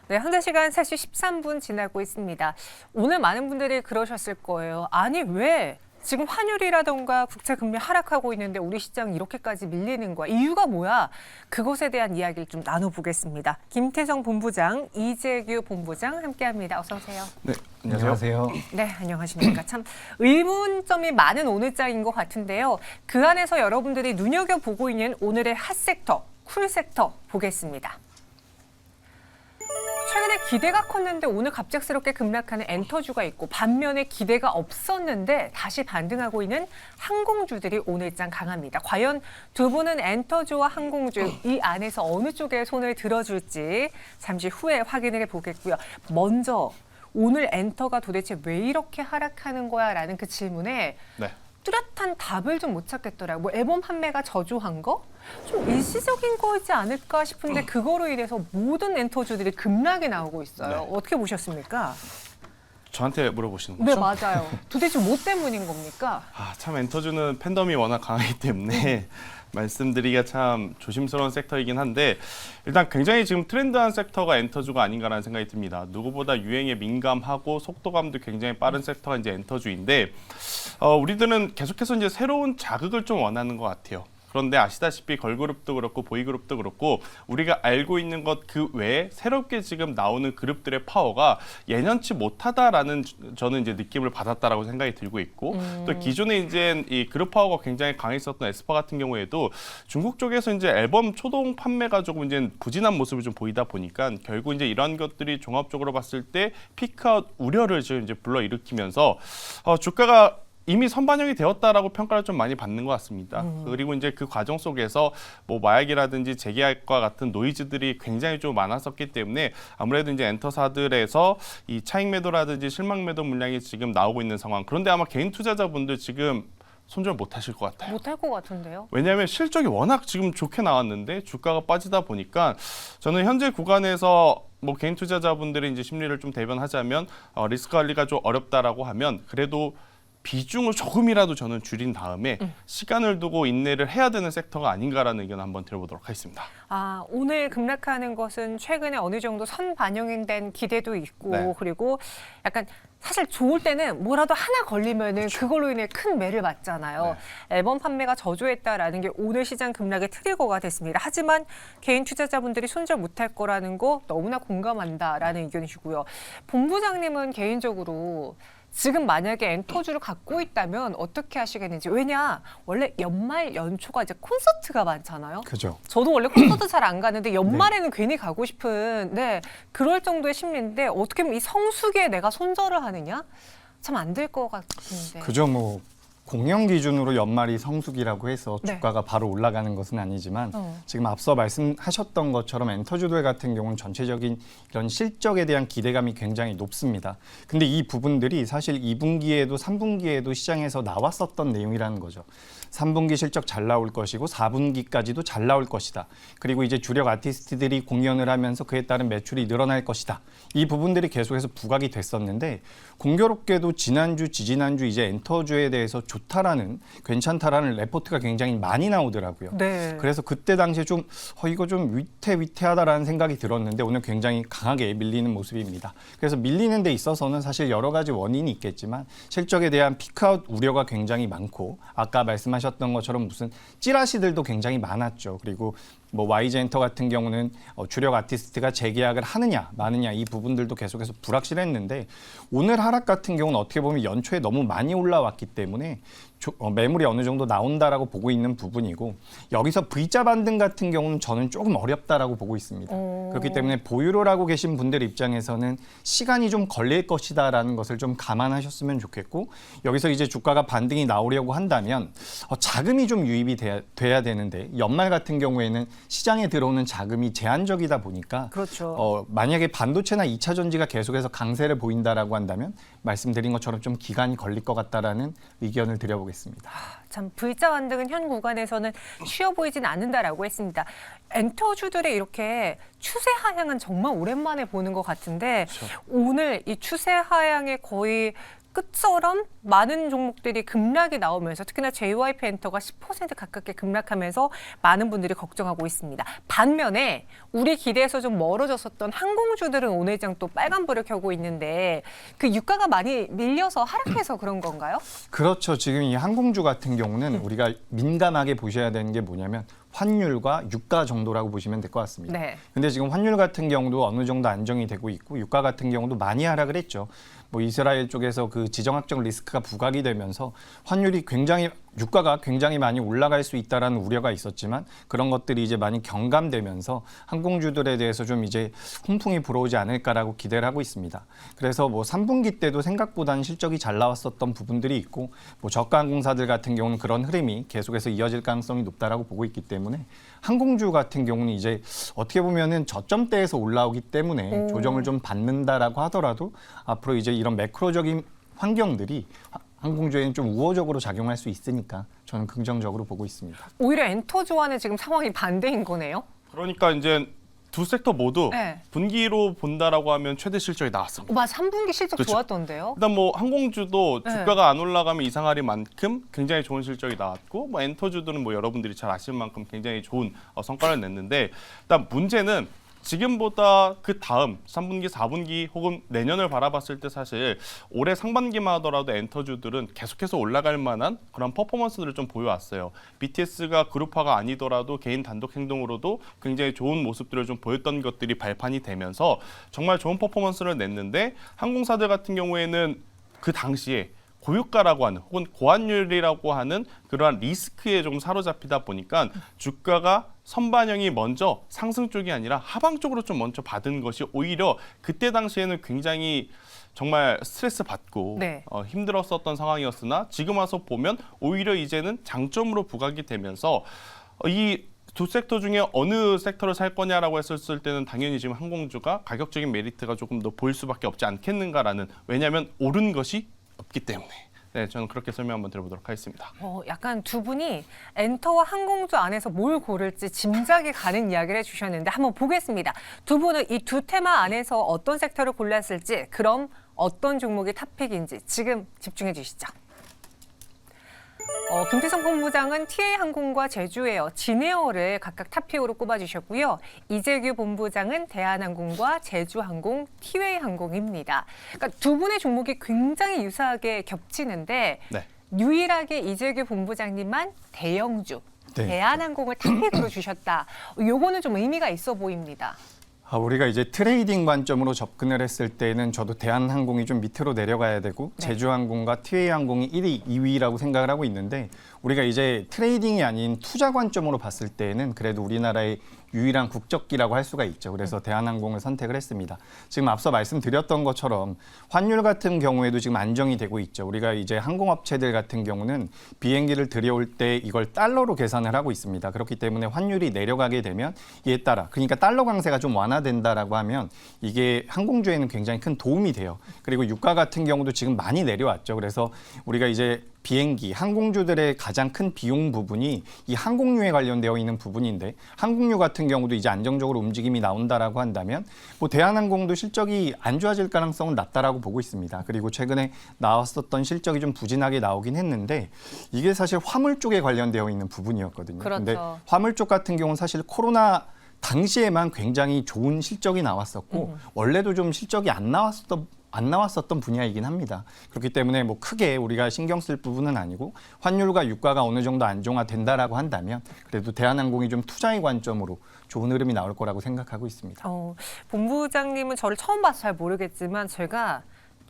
네, 현재 시간 3시 13분 지나고 있습니다. 오늘 많은 분들이 그러셨을 거예요. 아니, 왜 지금 환율이라던가 국채 금리 하락하고 있는데 우리 시장 이렇게까지 밀리는 거야? 이유가 뭐야? 그것에 대한 이야기를 좀 나눠보겠습니다. 김태성 본부장, 이재규 본부장 함께합니다. 어서 오세요. 네, 안녕하세요. 네, 안녕하십니까. 참 의문점이 많은 오늘장인 것 같은데요. 그 안에서 여러분들이 눈여겨보고 있는 오늘의 핫섹터, 쿨섹터 보겠습니다. 최근에 기대가 컸는데 오늘 갑작스럽게 급락하는 엔터주가 있고 반면에 기대가 없었는데 다시 반등하고 있는 항공주들이 오늘장 강합니다. 과연 두 분은 엔터주와 항공주 이 안에서 어느 쪽에 손을 들어줄지 잠시 후에 확인을 해보겠고요. 먼저 오늘 엔터가 도대체 왜 이렇게 하락하는 거야? 라는 그 질문에 뚜렷한 답을 좀 못 찾겠더라고요. 뭐 앨범 판매가 저조한 거? 좀 일시적인 거지 않을까 싶은데 그거로 인해서 모든 엔터주들이 급락이 나오고 있어요. 네. 어떻게 보셨습니까? 저한테 물어보시는 거죠? 네, 맞아요. 도대체 뭐 때문인 겁니까? 참 엔터주는 팬덤이 워낙 강하기 때문에 말씀드리기가 참 조심스러운 섹터이긴 한데 일단 굉장히 지금 트렌드한 섹터가 엔터주가 아닌가라는 생각이 듭니다. 누구보다 유행에 민감하고 속도감도 굉장히 빠른 섹터가 이제 엔터주인데 우리들은 계속해서 이제 새로운 자극을 좀 원하는 것 같아요. 그런데 아시다시피 걸그룹도 그렇고 보이그룹도 그렇고 우리가 알고 있는 것 그 외에 새롭게 지금 나오는 그룹들의 파워가 예년치 못하다라는 저는 이제 느낌을 받았다라고 생각이 들고 있고 또 기존에 이제 이 그룹 파워가 굉장히 강했었던 에스파 같은 경우에도 중국 쪽에서 이제 앨범 초동 판매가 조금 이제 부진한 모습을 좀 보이다 보니까 결국 이제 이런 것들이 종합적으로 봤을 때 피크아웃 우려를 지금 이제 불러일으키면서 주가가 이미 선반영이 되었다라고 평가를 좀 많이 받는 것 같습니다. 그리고 이제 그 과정 속에서 뭐 마약이라든지 재계약과 같은 노이즈들이 굉장히 좀 많았었기 때문에 아무래도 이제 엔터사들에서 이 차익 매도라든지 실망 매도 물량이 지금 나오고 있는 상황. 그런데 아마 개인 투자자분들 지금 손절 못 하실 것 같아요. 못할 것 같은데요? 왜냐하면 실적이 워낙 지금 좋게 나왔는데 주가가 빠지다 보니까 저는 현재 구간에서 뭐 개인 투자자분들의 이제 심리를 좀 대변하자면 리스크 관리가 좀 어렵다라고 하면 그래도 비중을 조금이라도 저는 줄인 다음에 시간을 두고 인내를 해야 되는 섹터가 아닌가라는 의견을 한번 들어보도록 하겠습니다. 오늘 급락하는 것은 최근에 어느 정도 선반영된 기대도 있고 네. 그리고 약간 사실 좋을 때는 뭐라도 하나 걸리면은 그렇죠. 그걸로 인해 큰 매를 맞잖아요. 앨범 판매가 저조했다라는 게 오늘 시장 급락의 트리거가 됐습니다. 하지만 개인 투자자분들이 손절 못할 거라는 거 너무나 공감한다라는 의견이시고요. 본부장님은 개인적으로 지금 만약에 엔터주를 갖고 있다면 어떻게 하시겠는지. 왜냐, 원래 연말 연초가 이제 콘서트가 많잖아요. 그죠. 저도 원래 콘서트 잘 안 가는데 연말에는 괜히 가고 싶은 그럴 정도의 심리인데 어떻게 보면 이 성수기에 내가 손절을 하느냐? 참 안 될 것 같은데. 그죠. 뭐 공영 기준으로 연말이 성수기라고 해서 네. 주가가 바로 올라가는 것은 아니지만 지금 앞서 말씀하셨던 것처럼 엔터주들 같은 경우는 전체적인 이런 실적에 대한 기대감이 굉장히 높습니다. 근데 이 부분들이 사실 2분기에도 3분기에도 시장에서 나왔었던 내용이라는 거죠. 3분기 실적 잘 나올 것이고 4분기까지도 잘 나올 것이다. 그리고 이제 주력 아티스트들이 공연을 하면서 그에 따른 매출이 늘어날 것이다. 이 부분들이 계속해서 부각이 됐었는데 공교롭게도 지난주, 지지난주 이제 엔터주에 대해서 좋다라는, 괜찮다라는 레포트가 굉장히 많이 나오더라고요. 네. 그래서 그때 당시에 좀 이거 좀 위태위태하다라는 생각이 들었는데 오늘 굉장히 강하게 밀리는 모습입니다. 그래서 밀리는 데 있어서는 사실 여러 가지 원인이 있겠지만 실적에 대한 피크아웃 우려가 굉장히 많고 아까 말씀하셨던 것처럼 무슨 찌라시들도 굉장히 많았죠. 그리고 뭐 YG엔터 같은 경우는 주력 아티스트가 재계약을 하느냐 마느냐 이 부분들도 계속해서 불확실했는데 오늘 하락 같은 경우는 어떻게 보면 연초에 너무 많이 올라왔기 때문에 매물이 어느 정도 나온다라고 보고 있는 부분이고 여기서 V자 반등 같은 경우는 저는 조금 어렵다라고 보고 있습니다. 그렇기 때문에 보유를 하고 계신 분들 입장에서는 시간이 좀 걸릴 것이다라는 것을 좀 감안하셨으면 좋겠고 여기서 이제 주가가 반등이 나오려고 한다면 자금이 좀 유입이 돼야 되는데 연말 같은 경우에는 시장에 들어오는 자금이 제한적이다 보니까 그렇죠. 만약에 반도체나 2차 전지가 계속해서 강세를 보인다라고 한다면 말씀드린 것처럼 좀 기간이 걸릴 것 같다라는 의견을 드려보겠습니다. 참 V자 반등은 현 구간에서는 쉬워 보이진 않는다라고 했습니다. 엔터주들의 이렇게 추세 하향은 정말 오랜만에 보는 것 같은데 오늘 이 추세 하향의 거의 끝처럼 많은 종목들이 급락이 나오면서 특히나 JYP 엔터가 10% 가깝게 급락하면서 많은 분들이 걱정하고 있습니다. 반면에 우리 기대에서 좀 멀어졌었던 항공주들은 오늘 장 또 빨간불을 켜고 있는데 그 유가가 많이 밀려서 하락해서 그런 건가요? 그렇죠. 지금 이 항공주 같은 경우는 우리가 민감하게 보셔야 되는 게 뭐냐면 환율과 유가 정도라고 보시면 될 것 같습니다. 네. 근데 지금 환율 같은 경우도 어느 정도 안정이 되고 있고 유가 같은 경우도 많이 하락을 했죠. 뭐 이스라엘 쪽에서 그 지정학적 리스크가 부각이 되면서 유가가 굉장히 많이 올라갈 수 있다라는 우려가 있었지만 그런 것들이 이제 많이 경감되면서 항공주들에 대해서 좀 이제 훈풍이 불어오지 않을까라고 기대를 하고 있습니다. 그래서 뭐 3분기 때도 생각보다는 실적이 잘 나왔었던 부분들이 있고 뭐 저가 항공사들 같은 경우는 그런 흐름이 계속해서 이어질 가능성이 높다라고 보고 있기 때문에 항공주 같은 경우는 이제 어떻게 보면은 저점대에서 올라오기 때문에 조정을 좀 받는다라고 하더라도 앞으로 이제 이런 매크로적인 환경들이 항공주에는 좀 우호적으로 작용할 수 있으니까 저는 긍정적으로 보고 있습니다. 오히려 엔터주와는 지금 상황이 반대인 거네요. 그러니까 이제 두 섹터 모두 네. 분기로 본다라고 하면 최대 실적이 나왔습니다. 맞아, 3분기 실적 그렇죠. 좋았던데요. 일단 뭐 항공주도 네. 주가가 안 올라가면 이상할 만큼 굉장히 좋은 실적이 나왔고 뭐 엔터주들은 뭐 여러분들이 잘 아실 만큼 굉장히 좋은 성과를 냈는데 일단 문제는 지금보다 그 다음 3분기, 4분기 혹은 내년을 바라봤을 때 사실 올해 상반기만 하더라도 엔터주들은 계속해서 올라갈 만한 그런 퍼포먼스들을 좀 보여왔어요. BTS가 그룹화가 아니더라도 개인 단독 행동으로도 굉장히 좋은 모습들을 좀 보였던 것들이 발판이 되면서 정말 좋은 퍼포먼스를 냈는데 항공사들 같은 경우에는 그 당시에 고유가라고 하는 혹은 고환율이라고 하는 그러한 리스크에 좀 사로잡히다 보니까 주가가 선반영이 먼저 상승 쪽이 아니라 하방 쪽으로 좀 먼저 받은 것이 오히려 그때 당시에는 굉장히 정말 스트레스 받고 네. 힘들었었던 상황이었으나 지금 와서 보면 오히려 이제는 장점으로 부각이 되면서 이 두 섹터 중에 어느 섹터를 살 거냐라고 했을 때는 당연히 지금 항공주가 가격적인 메리트가 조금 더 보일 수밖에 없지 않겠는가라는, 왜냐하면 오른 것이 없기 때문에. 네, 저는 그렇게 설명 한번 드려보도록 하겠습니다. 약간 두 분이 엔터와 항공주 안에서 뭘 고를지 짐작이 가는 이야기를 해주셨는데 한번 보겠습니다. 두 분은 이 두 테마 안에서 어떤 섹터를 골랐을지, 그럼 어떤 종목이 탑픽인지 지금 집중해 주시죠. 김태성 본부장은 TA항공과 제주에어, 진에어를 각각 탑픽으로 꼽아주셨고요. 이재규 본부장은 대한항공과 제주항공, 티웨이항공입니다. 그러니까 두 분의 종목이 굉장히 유사하게 겹치는데 네. 유일하게 이재규 본부장님만 대형주, 네. 대한항공을 탑픽으로 주셨다. 요거는 좀 의미가 있어 보입니다. 우리가 이제 트레이딩 관점으로 접근을 했을 때는 저도 대한항공이 좀 밑으로 내려가야 되고 네. 제주항공과 티웨이항공이 1위, 2위라고 생각을 하고 있는데 우리가 이제 트레이딩이 아닌 투자 관점으로 봤을 때는 그래도 우리나라의 유일한 국적기라고 할 수가 있죠. 그래서 대한항공을 선택을 했습니다. 지금 앞서 말씀드렸던 것처럼 환율 같은 경우에도 지금 안정이 되고 있죠. 우리가 이제 항공업체들 같은 경우는 비행기를 들여올 때 이걸 달러로 계산을 하고 있습니다. 그렇기 때문에 환율이 내려가게 되면 이에 따라, 그러니까 달러 강세가 좀 완화된다라고 하면 이게 항공주에는 굉장히 큰 도움이 돼요. 그리고 유가 같은 경우도 지금 많이 내려왔죠. 그래서 우리가 이제 비행기, 항공주들의 가장 큰 비용 부분이 이 항공유에 관련되어 있는 부분인데 항공유 같은 경우도 이제 안정적으로 움직임이 나온다라고 한다면 뭐 대한항공도 실적이 안 좋아질 가능성은 낮다라고 보고 있습니다. 그리고 최근에 나왔었던 실적이 좀 부진하게 나오긴 했는데 이게 사실 화물 쪽에 관련되어 있는 부분이었거든요. 그렇죠. 근데 화물 쪽 같은 경우는 사실 코로나 당시에만 굉장히 좋은 실적이 나왔었고 원래도 좀 실적이 안 나왔었던 분야이긴 합니다. 그렇기 때문에 뭐 크게 우리가 신경 쓸 부분은 아니고 환율과 유가가 어느 정도 안정화된다라고 한다면 그래도 대한항공이 좀 투자의 관점으로 좋은 흐름이 나올 거라고 생각하고 있습니다. 본부장님은 저를 처음 봐서 잘 모르겠지만 제가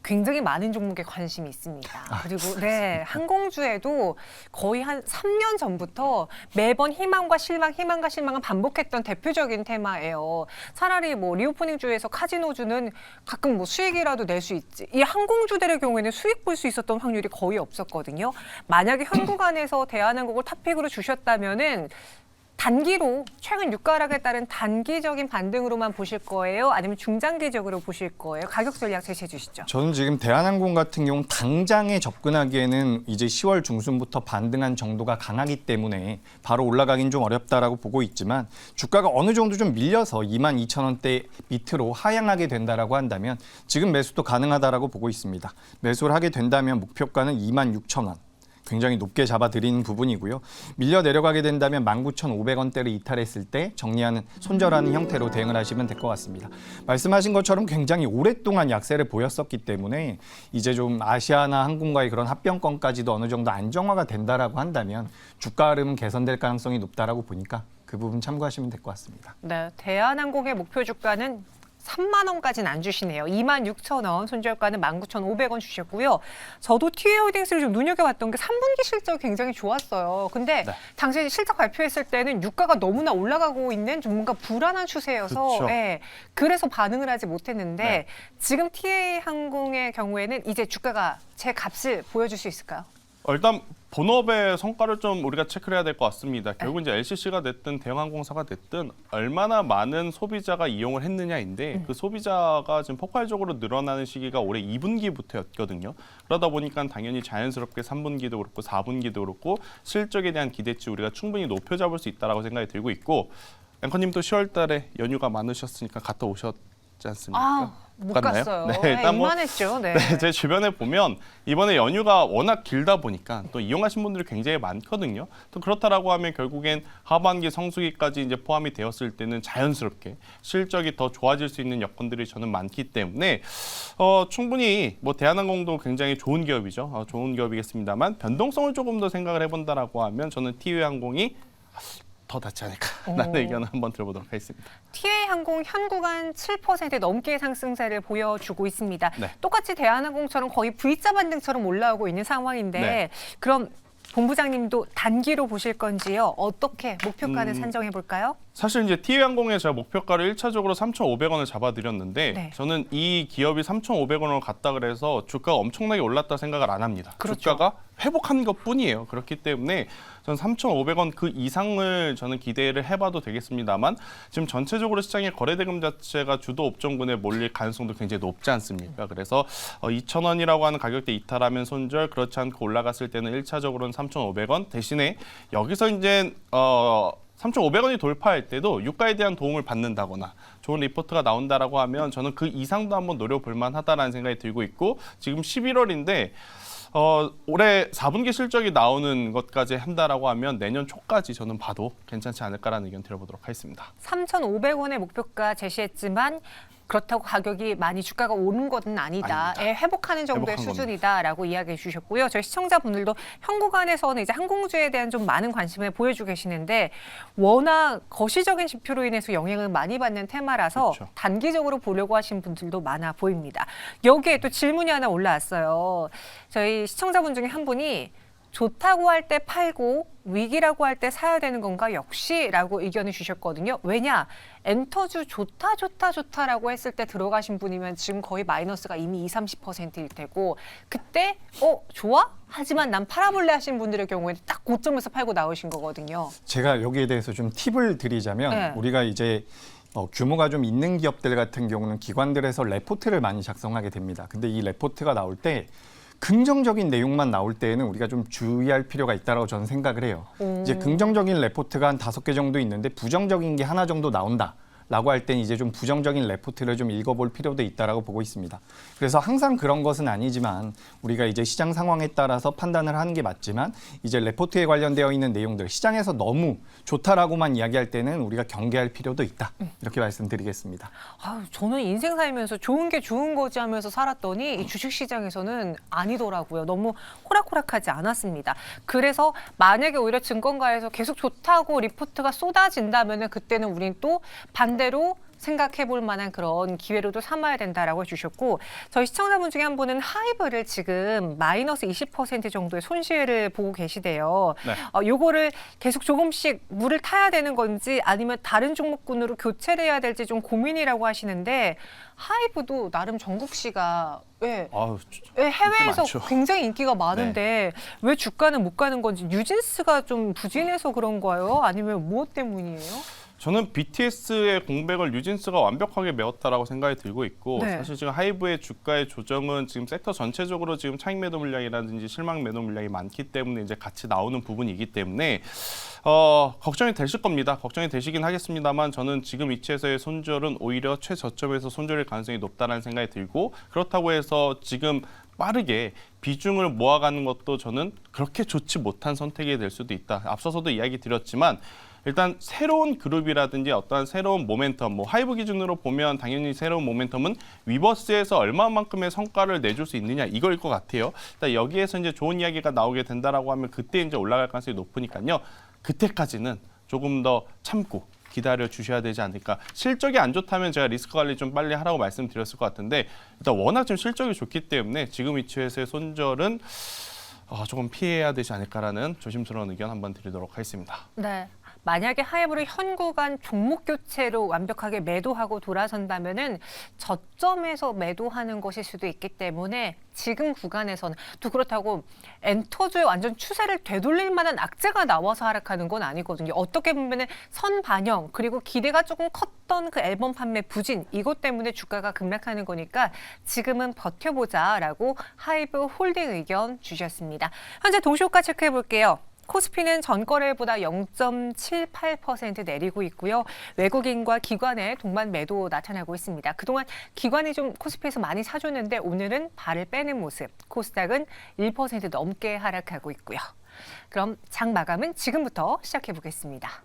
굉장히 많은 종목에 관심이 있습니다. 그리고 네, 항공주에도 거의 한 3년 전부터 매번 희망과 실망을 반복했던 대표적인 테마예요. 차라리 뭐 리오프닝주에서 카지노주는 가끔 뭐 수익이라도 낼 수 있지. 이 항공주들의 경우에는 수익 볼 수 있었던 확률이 거의 없었거든요. 만약에 현 구간에서 대한항공을 탑픽으로 주셨다면은 단기로 최근 유가 하락에 따른 단기적인 반등으로만 보실 거예요? 아니면 중장기적으로 보실 거예요? 가격 전략 제시해 주시죠. 저는 지금 대한항공 같은 경우 당장에 접근하기에는 이제 10월 중순부터 반등한 정도가 강하기 때문에 바로 올라가긴 좀 어렵다라고 보고 있지만 주가가 어느 정도 좀 밀려서 22,000원대 밑으로 하향하게 된다라고 한다면 지금 매수도 가능하다라고 보고 있습니다. 매수를 하게 된다면 목표가는 26,000원. 굉장히 높게 잡아드리는 부분이고요. 밀려 내려가게 된다면 19,500원대를 이탈했을 때 정리하는 손절하는 형태로 대응을 하시면 될 것 같습니다. 말씀하신 것처럼 굉장히 오랫동안 약세를 보였었기 때문에 이제 좀 아시아나 항공과의 그런 합병권까지도 어느 정도 안정화가 된다라고 한다면 주가 흐름은 개선될 가능성이 높다라고 보니까 그 부분 참고하시면 될 것 같습니다. 네, 대한항공의 목표 주가는 3만 원까지는 안 주시네요. 26,000원, 손절가는 19,500원 주셨고요. 저도 TU홀딩스를 좀 눈여겨봤던 게 3분기 실적이 굉장히 좋았어요. 근데 네. 당시 실적 발표했을 때는 유가가 너무나 올라가고 있는 좀 뭔가 불안한 추세여서 그렇죠. 예, 그래서 반응을 하지 못했는데 네. 지금 TA항공의 경우에는 이제 주가가 제 값을 보여줄 수 있을까요? 일단 본업의 성과를 좀 우리가 체크를 해야 될 것 같습니다. 결국 이제 LCC가 됐든 대형항공사가 됐든 얼마나 많은 소비자가 이용을 했느냐인데 그 소비자가 지금 폭발적으로 늘어나는 시기가 올해 2분기부터였거든요. 그러다 보니까 당연히 자연스럽게 3분기도 그렇고 4분기도 그렇고 실적에 대한 기대치 우리가 충분히 높여 잡을 수 있다라고 생각이 들고 있고 앵커님도 10월 달에 연휴가 많으셨으니까 갔다 오셨지 않습니까? 못 갔나요? 갔어요. 네, 네, 일단 뭐 이만했죠. 네. 네, 제 주변에 보면 이번에 연휴가 워낙 길다 보니까 또 이용하신 분들이 굉장히 많거든요. 또 그렇다라고 하면 결국엔 하반기 성수기까지 이제 포함이 되었을 때는 자연스럽게 실적이 더 좋아질 수 있는 여건들이 저는 많기 때문에 충분히 뭐 대한항공도 굉장히 좋은 기업이죠. 좋은 기업이겠습니다만 변동성을 조금 더 생각을 해본다라고 하면 저는 TU항공이 더 낫지 않을까라는 의견을 한번 들어보도록 하겠습니다. TA항공 현 구간 7% 넘게 상승세를 보여주고 있습니다. 네. 똑같이 대한항공처럼 거의 V자 반등처럼 올라오고 있는 상황인데 네. 그럼 본부장님도 단기로 보실 건지요? 어떻게 목표가를 산정해 볼까요? 사실 이제 TU항공에 제가 목표가를 1차적으로 3,500원을 잡아드렸는데 네. 저는 이 기업이 3,500원으로 갔다 그래서 주가가 엄청나게 올랐다 생각을 안 합니다. 그렇죠. 주가가 회복한 것뿐이에요. 그렇기 때문에 저는 3,500원 그 이상을 저는 기대를 해봐도 되겠습니다만 지금 전체적으로 시장의 거래대금 자체가 주도 업종군에 몰릴 가능성도 굉장히 높지 않습니까? 그래서 2,000원이라고 하는 가격대 이탈하면 손절, 그렇지 않고 올라갔을 때는 1차적으로는 3,500원 대신에 여기서 이제 3,500원이 돌파할 때도 유가에 대한 도움을 받는다거나 좋은 리포트가 나온다라고 하면 저는 그 이상도 한번 노려볼 만하다라는 생각이 들고 있고 지금 11월인데 올해 4분기 실적이 나오는 것까지 한다라고 하면 내년 초까지 저는 봐도 괜찮지 않을까라는 의견 드려보도록 하겠습니다. 3,500원의 목표가 제시했지만 그렇다고 가격이 많이 주가가 오른 것은 아니다. 아닙니다. 회복하는 정도의 회복한 수준이다라고 이야기해 주셨고요. 저희 시청자분들도 현 구간에서는 이제 항공주에 대한 좀 많은 관심을 보여주고 계시는데 워낙 거시적인 지표로 인해서 영향을 많이 받는 테마라서 그렇죠. 단기적으로 보려고 하신 분들도 많아 보입니다. 여기에 또 질문이 하나 올라왔어요. 저희 시청자분 중에 한 분이 좋다고 할 때 팔고 위기라고 할 때 사야 되는 건가 역시라고 의견을 주셨거든요. 왜냐? 엔터주 좋다라고 했을 때 들어가신 분이면 지금 거의 마이너스가 이미 20-30%일 테고 그때 좋아? 하지만 난 팔아볼래 하신 분들의 경우에는 딱 고점에서 팔고 나오신 거거든요. 제가 여기에 대해서 좀 팁을 드리자면 네. 우리가 이제 규모가 좀 있는 기업들 같은 경우는 기관들에서 레포트를 많이 작성하게 됩니다. 근데 이 레포트가 나올 때 긍정적인 내용만 나올 때에는 우리가 좀 주의할 필요가 있다고 저는 생각을 해요. 이제 긍정적인 레포트가 한 5개 정도 있는데 부정적인 게 하나 정도 나온다. 라고 할 땐 이제 좀 부정적인 레포트를 좀 읽어볼 필요도 있다라고 보고 있습니다. 그래서 항상 그런 것은 아니지만 우리가 이제 시장 상황에 따라서 판단을 하는 게 맞지만 이제 레포트에 관련되어 있는 내용들 시장에서 너무 좋다라고만 이야기할 때는 우리가 경계할 필요도 있다. 이렇게 말씀드리겠습니다. 저는 인생 살면서 좋은 게 좋은 거지 하면서 살았더니 이 주식시장에서는 아니더라고요. 너무 호락호락하지 않았습니다. 그래서 만약에 오히려 증권가에서 계속 좋다고 리포트가 쏟아진다면 그때는 우린 또 반대로 생각해 볼 만한 그런 기회로도 삼아야 된다라고 해주셨고 저희 시청자분 중에 한 분은 하이브를 지금 마이너스 20% 정도의 손실을 보고 계시대요. 네. 요거를 계속 조금씩 물을 타야 되는 건지 아니면 다른 종목군으로 교체를 해야 될지 좀 고민이라고 하시는데 하이브도 나름 정국 씨가 왜 아우, 해외에서 많죠. 굉장히 인기가 많은데 왜 주가는 못 가는 건지 뉴진스가 좀 부진해서 그런 거예요? 아니면 무엇 때문이에요? 저는 BTS의 공백을 뉴진스가 완벽하게 메웠다라고 생각이 들고 있고 네. 사실 지금 하이브의 주가의 조정은 지금 섹터 전체적으로 지금 차익 매도 물량이라든지 실망 매도 물량이 많기 때문에 이제 같이 나오는 부분이기 때문에 걱정이 되실 겁니다. 걱정이 되시긴 하겠습니다만 저는 지금 위치에서의 손절은 오히려 최저점에서 손절일 가능성이 높다는 생각이 들고 그렇다고 해서 지금 빠르게 비중을 모아가는 것도 저는 그렇게 좋지 못한 선택이 될 수도 있다. 앞서서도 이야기 드렸지만 일단 새로운 그룹이라든지 어떠한 새로운 모멘텀, 뭐 하이브 기준으로 보면 당연히 새로운 모멘텀은 위버스에서 얼마만큼의 성과를 내줄 수 있느냐 이거일 것 같아요. 일단 여기에서 이제 좋은 이야기가 나오게 된다라고 하면 그때 이제 올라갈 가능성이 높으니까요. 그때까지는 조금 더 참고 기다려 주셔야 되지 않을까. 실적이 안 좋다면 제가 리스크 관리 좀 빨리 하라고 말씀드렸을 것 같은데 일단 워낙 좀 실적이 좋기 때문에 지금 위치에서의 손절은 조금 피해야 되지 않을까라는 조심스러운 의견 한번 드리도록 하겠습니다. 네. 만약에 하이브를 현 구간 종목 교체로 완벽하게 매도하고 돌아선다면은 저점에서 매도하는 것일 수도 있기 때문에 지금 구간에서는 또 그렇다고 엔터주의 완전 추세를 되돌릴 만한 악재가 나와서 하락하는 건 아니거든요. 어떻게 보면은 선 반영 그리고 기대가 조금 컸던 그 앨범 판매 부진 이것 때문에 주가가 급락하는 거니까 지금은 버텨보자라고 하이브 홀딩 의견 주셨습니다. 현재 동시호가 체크해 볼게요. 코스피는 전거래일보다 0.78% 내리고 있고요. 외국인과 기관의 동반 매도 나타나고 있습니다. 그동안 기관이 좀 코스피에서 많이 사줬는데 오늘은 발을 빼는 모습. 코스닥은 1% 넘게 하락하고 있고요. 그럼 장 마감은 지금부터 시작해 보겠습니다.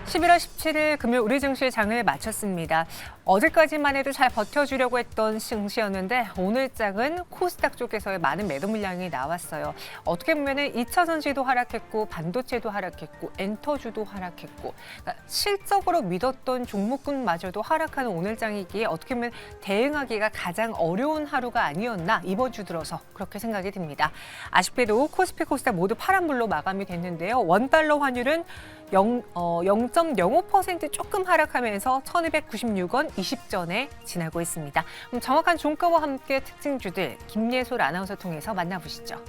(11월 17일) 금요일 우리 증시 장을 마쳤습니다. 어제까지만 해도 잘 버텨주려고 했던 증시였는데 오늘 장은 코스닥 쪽에서의 많은 매도 물량이 나왔어요. 어떻게 보면 2차 전지도 하락했고 반도체도 하락했고 엔터주도 하락했고 그러니까 실적으로 믿었던 종목군마저도 하락하는 오늘 장이기에 어떻게 보면 대응하기가 가장 어려운 하루가 아니었나 이번 주 들어서 그렇게 생각이 듭니다. 아쉽게도 코스피 코스닥 모두 파란불로 마감이 됐는데요. 원달러 환율은 0.05% 조금 하락하면서 1,296원 20전에 지나고 있습니다. 그럼 정확한 종가와 함께 특징주들 김예솔 아나운서 통해서 만나보시죠.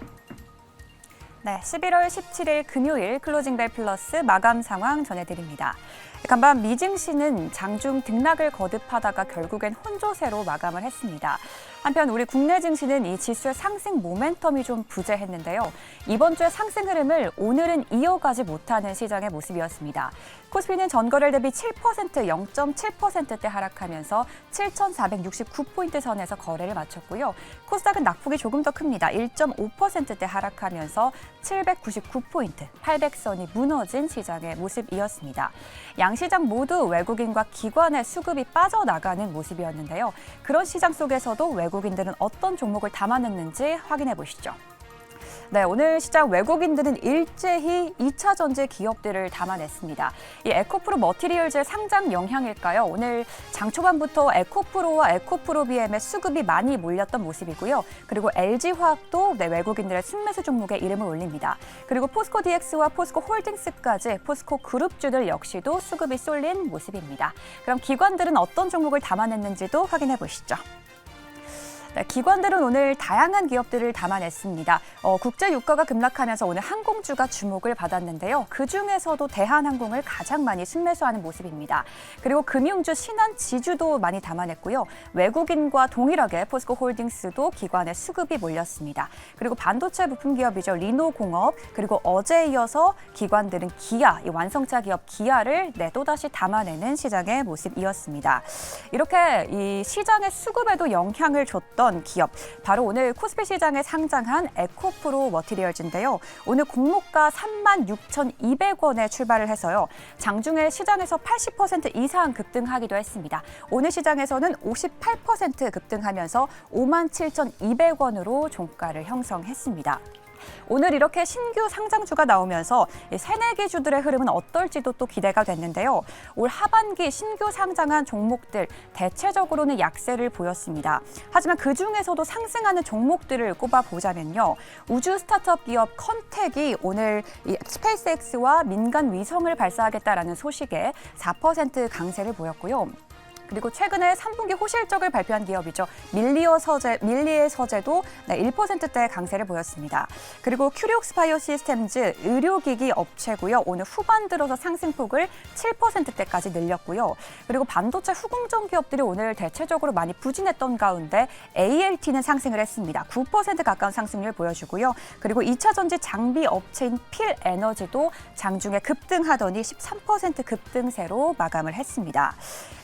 네, 11월 17일 금요일 클로징벨 플러스 마감 상황 전해드립니다. 간밤 미증시는 장중 등락을 거듭하다가 결국엔 혼조세로 마감을 했습니다. 한편 우리 국내 증시는 이 지수의 상승 모멘텀이 좀 부재했는데요. 이번 주의 상승 흐름을 오늘은 이어가지 못하는 시장의 모습이었습니다. 코스피는 전거래일 대비 7% 0.7%대 하락하면서 7,469포인트 선에서 거래를 마쳤고요. 코스닥은 낙폭이 조금 더 큽니다. 1.5%대 하락하면서 799포인트, 800선이 무너진 시장의 모습이었습니다. 양시장 모두 외국인과 기관의 수급이 빠져나가는 모습이었는데요. 그런 시장 속에서도 외국인들은 어떤 종목을 담아냈는지 확인해 보시죠. 네, 오늘 시장 외국인들은 일제히 2차 전지 기업들을 담아냈습니다. 이 에코프로 머티리얼즈의 상장 영향일까요? 오늘 장 초반부터 에코프로와 에코프로비엠의 수급이 많이 몰렸던 모습이고요. 그리고 LG화학도 외국인들의 순매수 종목에 이름을 올립니다. 그리고 포스코 DX와 포스코 홀딩스까지 포스코 그룹주들 역시도 수급이 쏠린 모습입니다. 그럼 기관들은 어떤 종목을 담아냈는지도 확인해 보시죠. 네, 기관들은 오늘 다양한 기업들을 담아냈습니다. 국제 유가가 급락하면서 오늘 항공주가 주목을 받았는데요. 그중에서도 대한항공을 가장 많이 순매수하는 모습입니다. 그리고 금융주 신한지주도 많이 담아냈고요. 외국인과 동일하게 포스코홀딩스도 기관의 수급이 몰렸습니다. 그리고 반도체 부품 기업이죠. 리노공업, 그리고 어제에 이어서 기관들은 기아, 이 완성차 기업 기아를 또다시 담아내는 시장의 모습이었습니다. 이렇게 이 시장의 수급에도 영향을 줬던 있던 기업, 바로 오늘 코스피 시장에 상장한 에코프로 머티리얼즈인데요. 오늘 공모가 36,200원에 출발을 해서요. 장중에 시장에서 80% 이상 급등하기도 했습니다. 오늘 시장에서는 58% 급등하면서 57,200원으로 종가를 형성했습니다. 오늘 이렇게 신규 상장주가 나오면서 새내기 주들의 흐름은 어떨지도 또 기대가 됐는데요. 올 하반기 신규 상장한 종목들 대체적으로는 약세를 보였습니다. 하지만 그중에서도 상승하는 종목들을 꼽아보자면요. 우주 스타트업 기업 컨텍이 오늘 스페이스X와 민간 위성을 발사하겠다라는 소식에 4% 강세를 보였고요. 그리고 최근에 3분기 호실적을 발표한 기업이죠. 밀리의 서재도 1%대 강세를 보였습니다. 그리고 큐리옥스 바이오 시스템즈 의료기기 업체고요. 오늘 후반 들어서 상승폭을 7%대까지 늘렸고요. 그리고 반도체 후공정 기업들이 오늘 대체적으로 많이 부진했던 가운데 ALT는 상승을 했습니다. 9% 가까운 상승률 보여주고요. 그리고 2차 전지 장비 업체인 필에너지도 장중에 급등하더니 13% 급등세로 마감을 했습니다.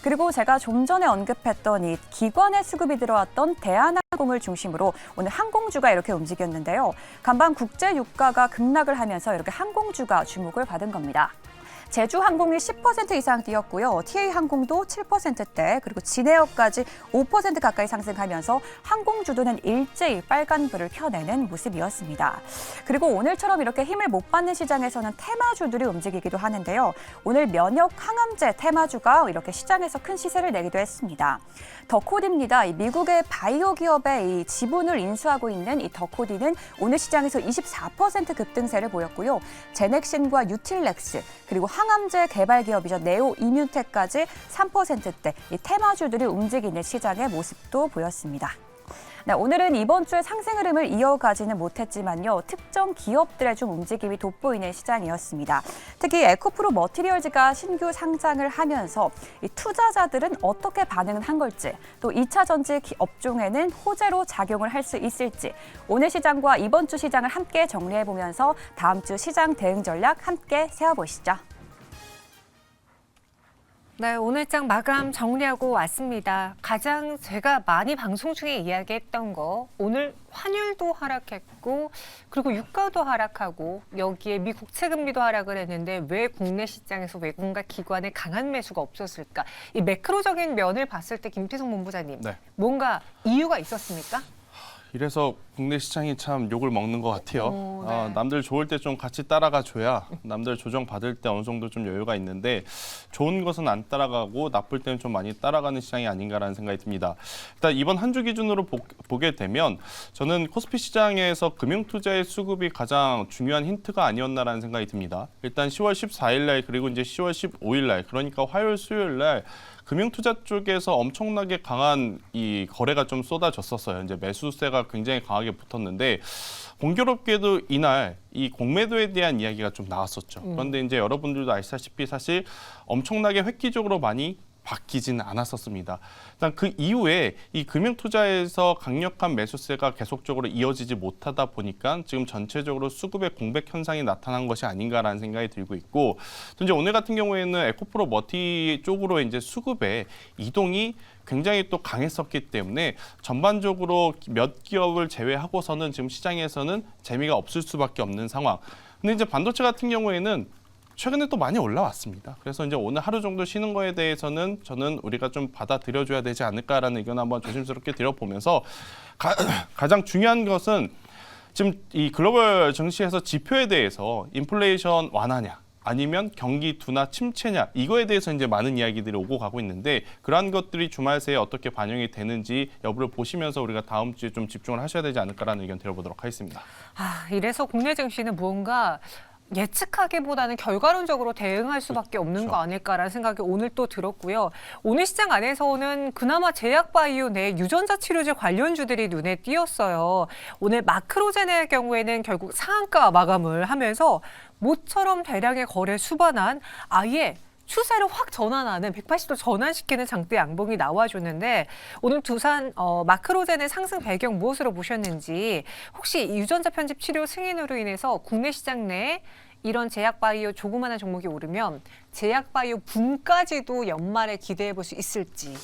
그리고 제가 좀 전에 언급했던 이 기관의 수급이 들어왔던 대한항공을 중심으로 오늘 항공주가 이렇게 움직였는데요. 간밤 국제 유가가 급락을 하면서 이렇게 항공주가 주목을 받은 겁니다. 제주항공이 10% 이상 뛰었고요. TA항공도 7%대, 그리고 진에어까지 5% 가까이 상승하면서 항공주도는 일제히 빨간불을 켜내는 모습이었습니다. 그리고 오늘처럼 이렇게 힘을 못 받는 시장에서는 테마주들이 움직이기도 하는데요. 오늘 면역 항암제 테마주가 이렇게 시장에서 큰 시세를 내기도 했습니다. 더코디입니다. 미국의 바이오 기업의 이 지분을 인수하고 있는 이 더코디는 오늘 시장에서 24% 급등세를 보였고요. 제넥신과 유틸렉스, 그리고 항암제 개발 기업이죠. 네오 이뮨텍까지 3%대 이 테마주들이 움직이는 시장의 모습도 보였습니다. 네, 오늘은 이번 주에 상승 흐름을 이어가지는 못했지만요. 특정 기업들의 좀 움직임이 돋보이는 시장이었습니다. 특히 에코프로 머티리얼즈가 신규 상장을 하면서 이 투자자들은 어떻게 반응을 한 걸지, 또 2차 전지 업종에는 호재로 작용을 할 수 있을지, 오늘 시장과 이번 주 시장을 함께 정리해보면서 다음 주 시장 대응 전략 함께 세워보시죠. 네, 오늘장 마감 정리하고 왔습니다. 가장 제가 많이 방송 중에 이야기했던 거, 오늘 환율도 하락했고 그리고 유가도 하락하고 여기에 미 국채 금리도 하락을 했는데 왜 국내 시장에서 외국인과 기관의 강한 매수가 없었을까? 이 매크로적인 면을 봤을 때 김태성 본부장님, 네. 뭔가 이유가 있었습니까? 이래서 국내 시장이 참 욕을 먹는 것 같아요. 네. 남들 좋을 때 좀 같이 따라가 줘야 남들 조정 받을 때 어느 정도 좀 여유가 있는데 좋은 것은 안 따라가고 나쁠 때는 좀 많이 따라가는 시장이 아닌가라는 생각이 듭니다. 일단 이번 한 주 기준으로 보게 되면 저는 코스피 시장에서 금융투자의 수급이 가장 중요한 힌트가 아니었나라는 생각이 듭니다. 일단 10월 14일 날 그리고 이제 10월 15일 날 그러니까 화요일 수요일 날 금융투자 쪽에서 엄청나게 강한 이 거래가 좀 쏟아졌었어요. 이제 매수세가 굉장히 강하게 붙었는데 공교롭게도 이날 이 공매도에 대한 이야기가 좀 나왔었죠. 그런데 이제 여러분들도 아시다시피 사실 엄청나게 획기적으로 많이 바뀌지는 않았었습니다. 일단 그 이후에 이 금융투자에서 강력한 매수세가 계속적으로 이어지지 못하다 보니까 지금 전체적으로 수급의 공백 현상이 나타난 것이 아닌가라는 생각이 들고 있고, 또 이제 오늘 같은 경우에는 에코프로 머티 쪽으로 이제 수급의 이동이 굉장히 또 강했었기 때문에 전반적으로 몇 기업을 제외하고서는 지금 시장에서는 재미가 없을 수밖에 없는 상황. 근데 이제 반도체 같은 경우에는 최근에 또 많이 올라왔습니다. 그래서 이제 오늘 하루 정도 쉬는 거에 대해서는 저는 우리가 좀 받아들여줘야 되지 않을까라는 의견 한번 조심스럽게 드려보면서 가장 중요한 것은 지금 이 글로벌 증시에서 지표에 대해서 인플레이션 완화냐 아니면 경기 둔화 침체냐 이거에 대해서 이제 많은 이야기들이 오고 가고 있는데 그러한 것들이 주말 새에 어떻게 반영이 되는지 여부를 보시면서 우리가 다음 주에 좀 집중을 하셔야 되지 않을까라는 의견 드려보도록 하겠습니다. 이래서 국내 증시는 무언가 예측하기보다는 결과론적으로 대응할 수밖에 없는 거 아닐까라는 생각이 오늘 또 들었고요. 오늘 시장 안에서는 그나마 제약바이오 내 유전자 치료제 관련주들이 눈에 띄었어요. 오늘 마크로젠의 경우에는 결국 상한가 마감을 하면서 모처럼 대량의 거래 수반한 아예 추세를 확 전환하는 180도 전환시키는 장대 양봉이 나와줬는데 오늘 두산 마크로젠의 상승 배경 무엇으로 보셨는지, 혹시 유전자 편집 치료 승인으로 인해서 국내 시장 내에 이런 제약바이오 조그마한 종목이 오르면 제약바이오 붐까지도 연말에 기대해 볼 수 있을지.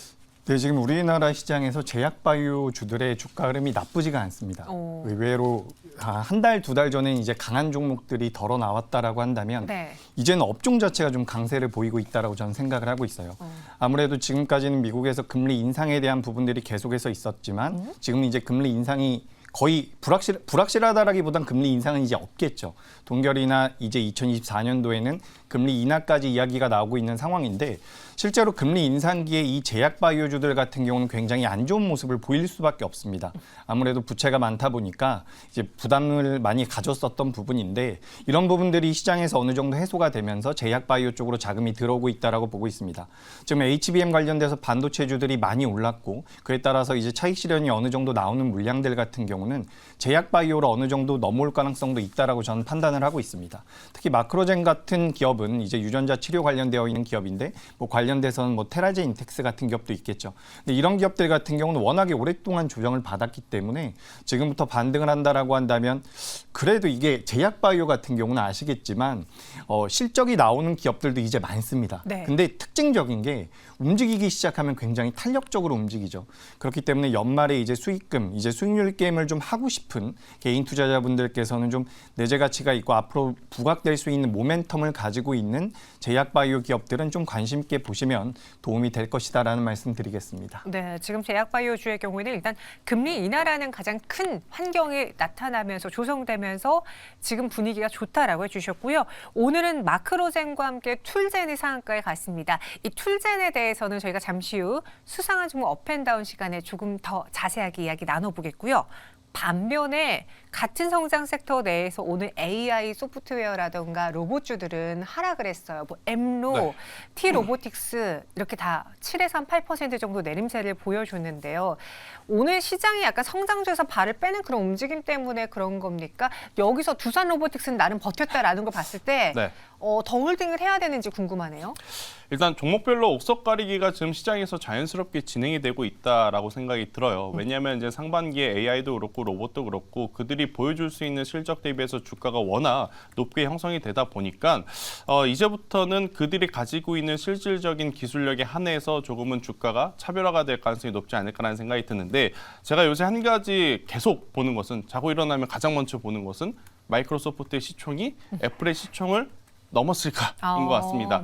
네, 지금 우리나라 시장에서 제약바이오주들의 주가 흐름이 나쁘지가 않습니다. 오. 의외로 한 달, 두 달 전엔 이제 강한 종목들이 덜어 나왔다라고 한다면 네. 이제는 업종 자체가 좀 강세를 보이고 있다라고 저는 생각을 하고 있어요. 아무래도 지금까지는 미국에서 금리 인상에 대한 부분들이 계속해서 있었지만 지금 이제 금리 인상이 거의 불확실하다라기보단 금리 인상은 이제 없겠죠. 동결이나 이제 2024년도에는 금리 인하까지 이야기가 나오고 있는 상황인데 실제로 금리 인상기에 이 제약 바이오주들 같은 경우는 굉장히 안 좋은 모습을 보일 수밖에 없습니다. 아무래도 부채가 많다 보니까 이제 부담을 많이 가졌었던 부분인데 이런 부분들이 시장에서 어느 정도 해소가 되면서 제약 바이오 쪽으로 자금이 들어오고 있다라고 보고 있습니다. 지금 HBM 관련돼서 반도체주들이 많이 올랐고 그에 따라서 이제 차익 실현이 어느 정도 나오는 물량들 같은 경우는 제약 바이오로 어느 정도 넘어올 가능성도 있다라고 저는 판단을 하고 있습니다. 특히 마크로젠 같은 기업은 이제 유전자 치료 관련되어 있는 기업인데 뭐 관련돼서는 뭐 테라제 인텍스 같은 기업도 있겠죠. 근데 이런 기업들 같은 경우는 워낙에 오랫동안 조정을 받았기 때문에 지금부터 반등을 한다라고 한다면 그래도 이게 제약 바이오 같은 경우는 아시겠지만 실적이 나오는 기업들도 이제 많습니다. 네. 근데 특징적인 게 움직이기 시작하면 굉장히 탄력적으로 움직이죠. 그렇기 때문에 연말에 이제 수익금, 이제 수익률 게임을 좀 하고 싶은 개인 투자자분들께서는 좀 내재 가치가 있고 앞으로 부각될 수 있는 모멘텀을 가지고 있는 제약 바이오 기업들은 좀 관심 있게 보시면 도움이 될 것이다라는 말씀 드리겠습니다. 네, 지금 제약바이오주의 경우에는 일단 금리 인하라는 가장 큰 환경이 나타나면서 조성되면서 지금 분위기가 좋다라고 해주셨고요. 오늘은 마크로젠과 함께 툴젠이 상한가에 갔습니다. 이 툴젠에 대해서는 저희가 잠시 후 수상한 종목 업앤다운 시간에 조금 더 자세하게 이야기 나눠보겠고요. 반면에 같은 성장 섹터 내에서 오늘 AI 소프트웨어라든가 로봇주들은 하락을 했어요. 뭐 엠로, 네. T-로보틱스 이렇게 다 7에서 8% 정도 내림세를 보여줬는데요. 오늘 시장이 약간 성장주에서 발을 빼는 그런 움직임 때문에 그런 겁니까? 여기서 두산 로보틱스는 나름 버텼다라는 걸 봤을 때 네. 더 홀딩을 해야 되는지 궁금하네요. 일단 종목별로 옥석 가리기가 지금 시장에서 자연스럽게 진행이 되고 있다라고 생각이 들어요. 왜냐하면 이제 상반기에 AI도 그렇고 로봇도 그렇고 그들이 보여줄 수 있는 실적 대비해서 주가가 워낙 높게 형성이 되다 보니까 이제부터는 그들이 가지고 있는 실질적인 기술력에 한해서 조금은 주가가 차별화가 될 가능성이 높지 않을까라는 생각이 드는데 제가 요새 한 가지 계속 보는 것은 자고 일어나면 가장 먼저 보는 것은 마이크로소프트의 시총이 애플의 시총을 넘었을까인 것 같습니다.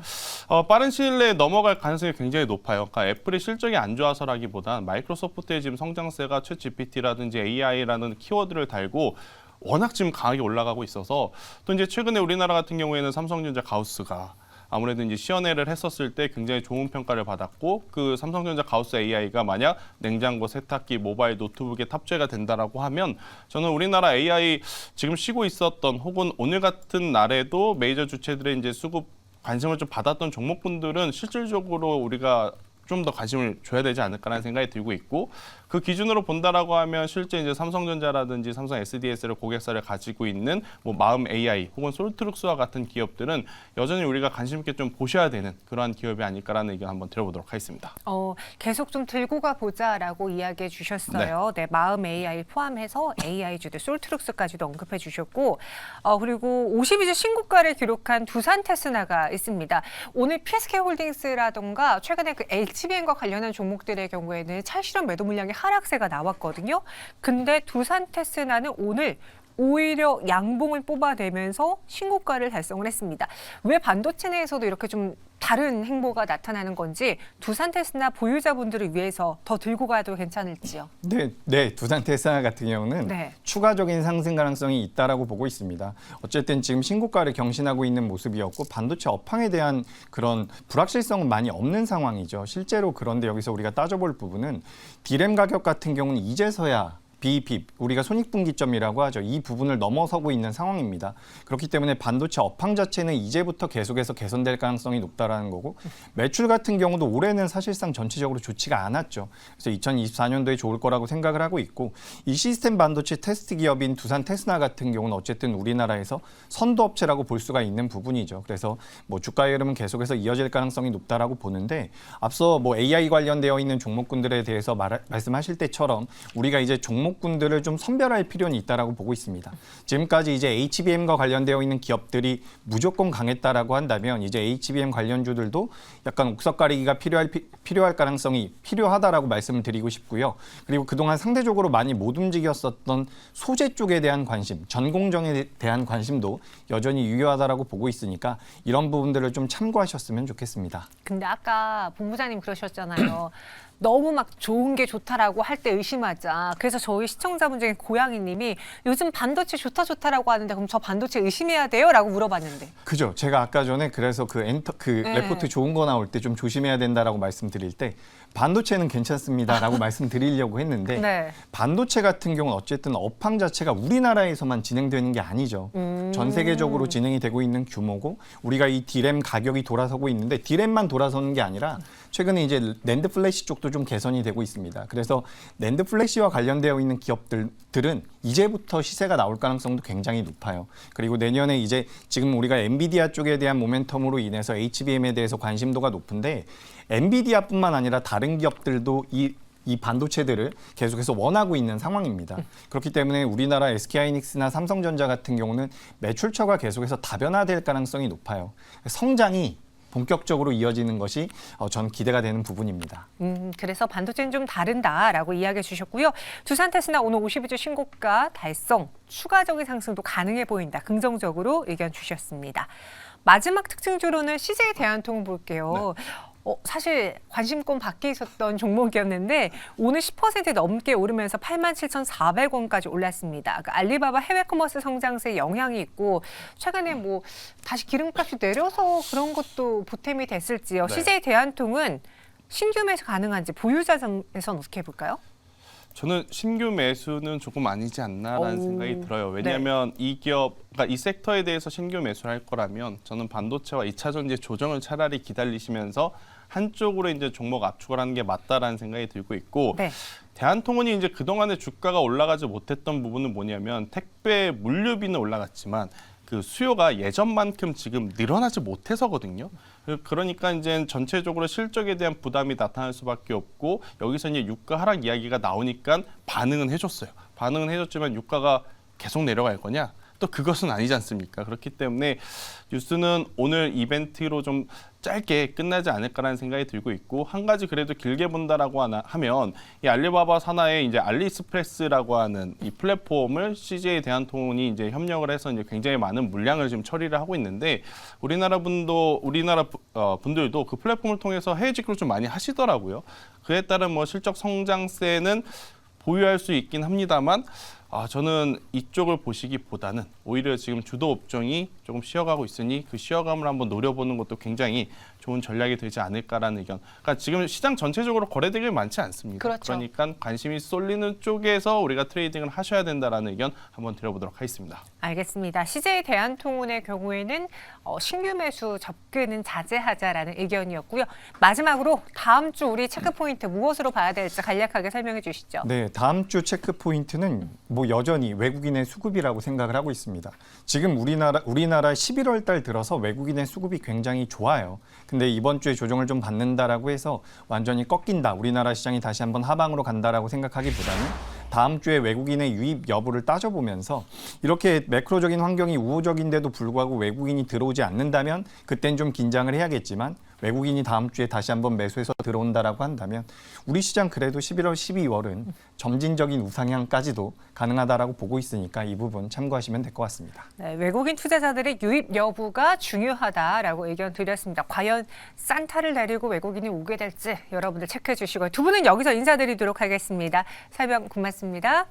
빠른 시일 내에 넘어갈 가능성이 굉장히 높아요. 그러니까 애플의 실적이 안 좋아서라기보단 마이크로소프트의 지금 성장세가 챗 GPT라든지 AI라는 키워드를 달고 워낙 지금 강하게 올라가고 있어서 또 이제 최근에 우리나라 같은 경우에는 삼성전자 가우스가 아무래도 이제 시연회를 했었을 때 굉장히 좋은 평가를 받았고 그 삼성전자 가우스 AI가 만약 냉장고, 세탁기, 모바일, 노트북에 탑재가 된다라고 하면 저는 우리나라 AI 지금 쉬고 있었던 혹은 오늘 같은 날에도 메이저 주체들의 이제 수급 관심을 좀 받았던 종목분들은 실질적으로 우리가 좀 더 관심을 줘야 되지 않을까라는 생각이 들고 있고 그 기준으로 본다라고 하면 실제 이제 삼성전자라든지 삼성 SDS를 고객사를 가지고 있는 뭐 마음 AI 혹은 솔트룩스와 같은 기업들은 여전히 우리가 관심 있게 좀 보셔야 되는 그러한 기업이 아닐까라는 의견 한번 들어보도록 하겠습니다. 계속 좀 들고 가보자라고 이야기해 주셨어요. 네, 마음 AI 포함해서 AI주들 솔트룩스까지도 언급해 주셨고 그리고 52주 신고가를 기록한 두산 테스나가 있습니다. 오늘 PSK홀딩스라던가 최근에 그 HBM과 관련한 종목들의 경우에는 찰실현 매도 물량의 하락세가 나왔거든요. 근데 두산 테스나는 오늘 오히려 양봉을 뽑아내면서 신고가를 달성을 했습니다. 왜 반도체 내에서도 이렇게 좀 다른 행보가 나타나는 건지 두산 테스나 보유자분들을 위해서 더 들고 가도 괜찮을지요? 네, 두산 테스나 같은 경우는 네. 추가적인 상승 가능성이 있다라고 보고 있습니다. 어쨌든 지금 신고가를 경신하고 있는 모습이었고 반도체 업황에 대한 그런 불확실성은 많이 없는 상황이죠. 실제로 그런데 여기서 우리가 따져볼 부분은 디램 가격 같은 경우는 이제서야 BEP, 우리가 손익분기점이라고 하죠. 이 부분을 넘어서고 있는 상황입니다. 그렇기 때문에 반도체 업황 자체는 이제부터 계속해서 개선될 가능성이 높다라는 거고 매출 같은 경우도 올해는 사실상 전체적으로 좋지가 않았죠. 그래서 2024년도에 좋을 거라고 생각을 하고 있고 이 시스템 반도체 테스트 기업인 두산 테스나 같은 경우는 어쨌든 우리나라에서 선도 업체라고 볼 수가 있는 부분이죠. 그래서 뭐 주가의 흐름은 계속해서 이어질 가능성이 높다라고 보는데 앞서 뭐 AI 관련되어 있는 종목군들에 대해서 말씀하실 때처럼 우리가 이제 종목 과목군들을 좀 선별할 필요는 있다라고 보고 있습니다. 지금까지 이제 HBM과 관련되어 있는 기업들이 무조건 강했다라고 한다면 이제 HBM 관련주들도 약간 옥석 가리기가 필요할 가능성이 필요하다라고 말씀을 드리고 싶고요. 그리고 그동안 상대적으로 많이 못 움직였었던 소재 쪽에 대한 관심, 전공정에 대한 관심도 여전히 유효하다라고 보고 있으니까 이런 부분들을 좀 참고하셨으면 좋겠습니다. 근데 아까 본부장님 그러셨잖아요. 너무 막 좋은 게 좋다라고 할 때 의심하자. 그래서 저희 시청자분 중에 고양이님이 요즘 반도체 좋다라고 하는데 그럼 저 반도체 의심해야 돼요? 라고 물어봤는데. 그죠. 제가 아까 전에 그래서 네. 레포트 좋은 거 나올 때 좀 조심해야 된다라고 말씀드릴 때 반도체는 괜찮습니다라고 말씀드리려고 했는데 네. 반도체 같은 경우는 어쨌든 업황 자체가 우리나라에서만 진행되는 게 아니죠. 전 세계적으로 진행이 되고 있는 규모고 우리가 이 D램 가격이 돌아서고 있는데 D램만 돌아서는 게 아니라 최근에 이제 낸드 플래시 쪽도 좀 개선이 되고 있습니다. 그래서 낸드 플래시와 관련되어 있는 기업들은 이제부터 시세가 나올 가능성도 굉장히 높아요. 그리고 내년에 이제 지금 우리가 엔비디아 쪽에 대한 모멘텀으로 인해서 HBM에 대해서 관심도가 높은데 엔비디아뿐만 아니라 다른 기업들도 이 반도체들을 계속해서 원하고 있는 상황입니다. 그렇기 때문에 우리나라 SK하이닉스나 삼성전자 같은 경우는 매출처가 계속해서 다변화될 가능성이 높아요. 성장이 본격적으로 이어지는 것이 전 기대가 되는 부분입니다. 그래서 반도체는 좀 다른다라고 이야기해 주셨고요. 두산테스나 오늘 52주 신고가 달성, 추가적인 상승도 가능해 보인다. 긍정적으로 의견 주셨습니다. 마지막 특징주로는 CJ 대한통운 볼게요. 네. 사실 관심권 밖에 있었던 종목이었는데 오늘 10% 넘게 오르면서 87,400원까지 올랐습니다. 그러니까 알리바바 해외 커머스 성장세에 영향이 있고 최근에 뭐 다시 기름값이 내려서 그런 것도 보탬이 됐을지요. 네. CJ 대한통운 신규 매수 가능한지 보유자에선 어떻게 볼까요? 저는 신규 매수는 조금 아니지 않나라는 오, 생각이 들어요. 왜냐하면 이 기업, 그러니까 이 섹터에 대해서 신규 매수를 할 거라면 저는 반도체와 2차 전지 조정을 차라리 기다리시면서 한쪽으로 이제 종목 압축을 하는 게 맞다라는 생각이 들고 있고 네. 대한통운이 이제 그동안에 주가가 올라가지 못했던 부분은 뭐냐면 택배 물류비는 올라갔지만 그 수요가 예전만큼 지금 늘어나지 못해서거든요. 그러니까 이제 전체적으로 실적에 대한 부담이 나타날 수밖에 없고 여기서 이제 유가 하락 이야기가 나오니까 반응은 해줬어요. 반응은 해줬지만 유가가 계속 내려갈 거냐? 또 그것은 아니지 않습니까? 그렇기 때문에 뉴스는 오늘 이벤트로 좀 짧게 끝나지 않을까라는 생각이 들고 있고 한 가지 그래도 길게 본다라고 하면 이 알리바바 산하에 이제 알리익스프레스라고 하는 이 플랫폼을 CJ 대한통운이 이제 협력을 해서 이제 굉장히 많은 물량을 지금 처리를 하고 있는데 우리나라 분들도 그 플랫폼을 통해서 해외 직구를 좀 많이 하시더라고요. 그에 따른 뭐 실적 성장세는 보유할 수 있긴 합니다만 저는 이쪽을 보시기보다는 오히려 지금 주도 업종이 조금 쉬어가고 있으니 그 쉬어감을 한번 노려보는 것도 굉장히 좋은 전략이 되지 않을까라는 의견. 그러니까 지금 시장 전체적으로 거래대금이 많지 않습니다. 그렇죠. 그러니까 관심이 쏠리는 쪽에서 우리가 트레이딩을 하셔야 된다라는 의견 한번 드려보도록 하겠습니다. 알겠습니다. CJ 대한통운의 경우에는 신규 매수 접근은 자제하자라는 의견이었고요. 마지막으로 다음 주 우리 체크 포인트 무엇으로 봐야 될지 간략하게 설명해 주시죠. 네, 다음 주 체크 포인트는 뭐 여전히 외국인의 수급이라고 생각을 하고 있습니다. 지금 우리나라 11월 달 들어서 외국인의 수급이 굉장히 좋아요. 근데 이번 주에 조정을 좀 받는다라고 해서 완전히 꺾인다. 우리나라 시장이 다시 한번 하방으로 간다라고 생각하기보다는 다음 주에 외국인의 유입 여부를 따져보면서 이렇게 매크로적인 환경이 우호적인데도 불구하고 외국인이 들어오지 않는다면 그땐 좀 긴장을 해야겠지만 외국인이 다음 주에 다시 한번 매수해서 들어온다라고 한다면 우리 시장 그래도 11월, 12월은 점진적인 우상향까지도 가능하다라고 보고 있으니까 이 부분 참고하시면 될 것 같습니다. 네, 외국인 투자자들의 유입 여부가 중요하다라고 의견 드렸습니다. 과연 산타를 내리고 외국인이 오게 될지 여러분들 체크해 주시고요. 두 분은 여기서 인사드리도록 하겠습니다. 설명 고맙습니다.